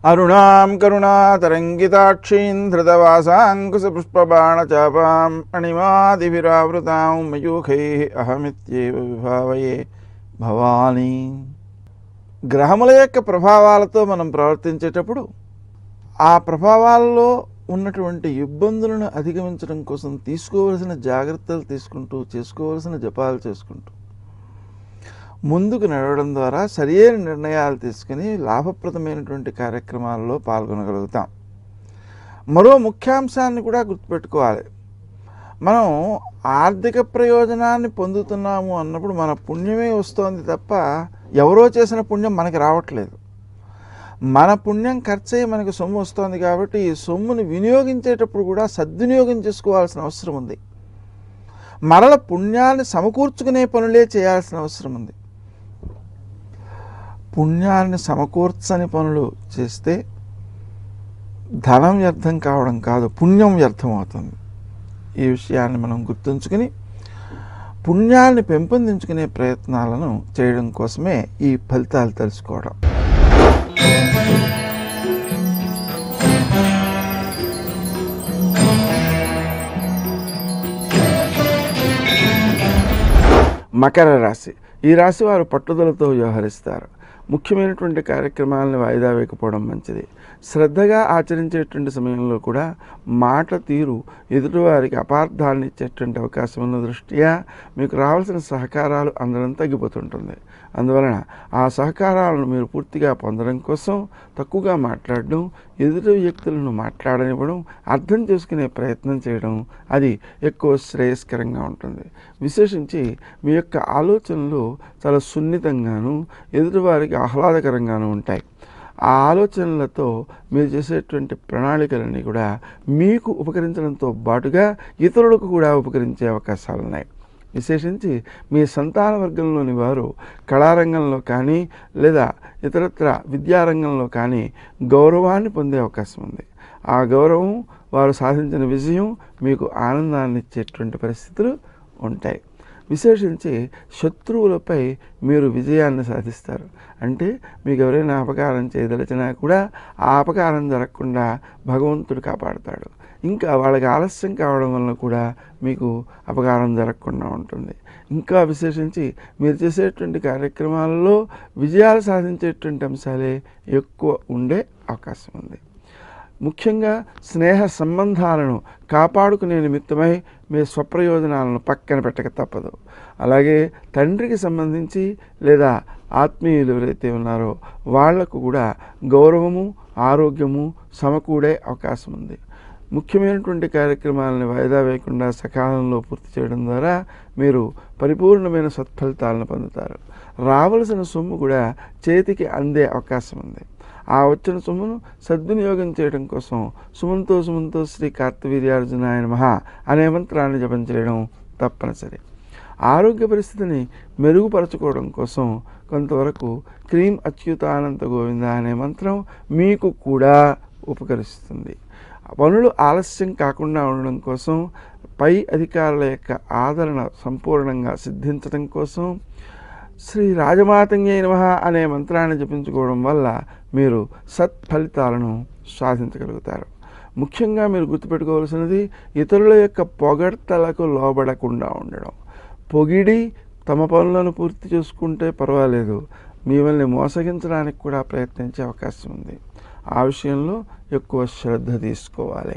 అరుణాం కరుణాతరంగితాక్షీం ధృతవాసాంకుశపుష్పబాణచాపాం అణిమాదిభిరావృతాం మయూఖైః అహమిత్యేవ విభావయే భవాని. గ్రహముల యొక్క ప్రభావాలతో మనం ప్రవర్తించేటప్పుడు ఆ ప్రభావాల్లో ఉన్నటువంటి ఇబ్బందులను అధిగమించడం కోసం తీసుకోవలసిన జాగ్రత్తలు తీసుకుంటూ, చేసుకోవలసిన జపాలు చేసుకుంటూ ముందుకు నడవడం ద్వారా సరియైన నిర్ణయాలు తీసుకుని లాభప్రదమైనటువంటి కార్యక్రమాల్లో పాల్గొనగలుగుతాం. మరో ముఖ్యాంశాన్ని కూడా గుర్తుపెట్టుకోవాలి. మనం ఆర్థిక ప్రయోజనాన్ని పొందుతున్నాము అన్నప్పుడు మన పుణ్యమే వస్తోంది తప్ప ఎవరో చేసిన పుణ్యం మనకి రావట్లేదు. మన పుణ్యం ఖర్చయి మనకు సొమ్ము వస్తుంది కాబట్టి ఈ సొమ్ముని వినియోగించేటప్పుడు కూడా సద్వినియోగం చేసుకోవాల్సిన అవసరం ఉంది. మరల పుణ్యాన్ని సమకూర్చుకునే పనులే చేయాల్సిన అవసరం ఉంది. పుణ్యాన్ని సమకూర్చని పనులు చేస్తే ధనం వ్యర్థం కావడం కాదు, పుణ్యం వ్యర్థం అవుతుంది. ఈ విషయాన్ని మనం గుర్తుంచుకుని పుణ్యాన్ని పెంపొందించుకునే ప్రయత్నాలను చేయడం కోసమే ఈ ఫలితాలు తెలుసుకోవడం. మకర రాశి. ఈ రాశి వారు పట్టుదలతో వ్యవహరిస్తారు. ముఖ్యమైనటువంటి కార్యక్రమాలను వాయిదా వేయకపోవడం మంచిది. శ్రద్ధగా ఆచరించేటువంటి సమయంలో కూడా మాట తీరు ఎదుటివారికి అపార్థాన్ని ఇచ్చేటువంటి అవకాశం ఉన్న దృష్ట్యా మీకు రావాల్సిన సహకారాలు అందడం తగ్గిపోతుంటుంది. అందువలన ఆ సహకారాలను మీరు పూర్తిగా పొందడం కోసం తక్కువగా మాట్లాడడం, ఎదుటి వ్యక్తులను మాట్లాడనివ్వడం, అర్థం చేసుకునే ప్రయత్నం చేయడం అది ఎక్కువ శ్రేయస్కరంగా ఉంటుంది. విశేషించి మీ యొక్క ఆలోచనలు చాలా సున్నితంగాను ఎదుటివారికి ఆహ్లాదకరంగాను ఉంటాయి. ఆ ఆలోచనలతో మీరు చేసేటువంటి ప్రణాళికలన్నీ కూడా మీకు ఉపకరించడంతో పాటుగా ఇతరులకు కూడా ఉపకరించే అవకాశాలు ఉన్నాయి. విశేషించి మీ సంతాన వర్గంలోని వారు కళారంగంలో కానీ లేదా ఇతరత్ర విద్యారంగంలో కానీ గౌరవాన్ని పొందే అవకాశం ఉంది. ఆ గౌరవం, వారు సాధించిన విజయం మీకు ఆనందాన్ని ఇచ్చేటువంటి పరిస్థితులు ఉంటాయి. విశేషించి శత్రువులపై మీరు విజయాన్ని సాధిస్తారు. అంటే మీకు ఎవరైనా అపకారం చేయదలిచినా కూడా ఆ అపకారం జరగకుండా భగవంతుడు కాపాడుతాడు. ఇంకా వాళ్ళకి ఆలస్యం కావడం వలన కూడా మీకు అపకారం జరగకుండా ఉంటుంది. ఇంకా విశేషించి మీరు చేసేటువంటి కార్యక్రమాలలో విజయాలు సాధించేటువంటి అంశాలే ఎక్కువ ఉండే అవకాశం ఉంది. ముఖ్యంగా స్నేహ సంబంధాలను కాపాడుకునే నిమిత్తమై మీ స్వప్రయోజనాలను పక్కన పెట్టక తప్పదు. అలాగే తండ్రికి సంబంధించి లేదా ఆత్మీయులు ఎవరైతే ఉన్నారో వాళ్లకు కూడా గౌరవము, ఆరోగ్యము సమకూడే అవకాశం ఉంది. ముఖ్యమైనటువంటి కార్యక్రమాలను వాయిదా వేయకుండా సకాలంలో పూర్తి చేయడం ద్వారా మీరు పరిపూర్ణమైన సత్ఫలితాలను పొందుతారు. రావలసిన సొమ్ము కూడా చేతికి అందే అవకాశం ఉంది. ఆ వచ్చిన సొమ్మును సద్వినియోగం చేయడం కోసం సుమంతో శ్రీ కార్తవీర్యార్జునాయ నమః అనే మంత్రాన్ని జపం చేయడం తప్పనిసరి. ఆరోగ్య పరిస్థితిని మెరుగుపరచుకోవడం కోసం కొంతవరకు క్రీం అచ్యుతానంత గోవింద అనే మంత్రం మీకు కూడా ఉపకరిస్తుంది. పనులు ఆలస్యం కాకుండా ఉండడం కోసం, పై అధికారుల యొక్క ఆదరణ సంపూర్ణంగా సిద్ధించడం కోసం శ్రీ రాజమాతంగ్యై నమః అనే మంత్రాన్ని జపించుకోవడం వల్ల మీరు సత్ఫలితాలను సాధించగలుగుతారు. ముఖ్యంగా మీరు గుర్తుపెట్టుకోవాల్సినది ఇతరుల యొక్క పొగడ్తలకు లోబడకుండా ఉండడం. పొగిడి తమ పనులను పూర్తి చేసుకుంటే పర్వాలేదు, మిమ్మల్ని మోసగించడానికి కూడా ప్రయత్నించే అవకాశం ఉంది. ఆ విషయంలో ఎక్కువ శ్రద్ధ తీసుకోవాలి.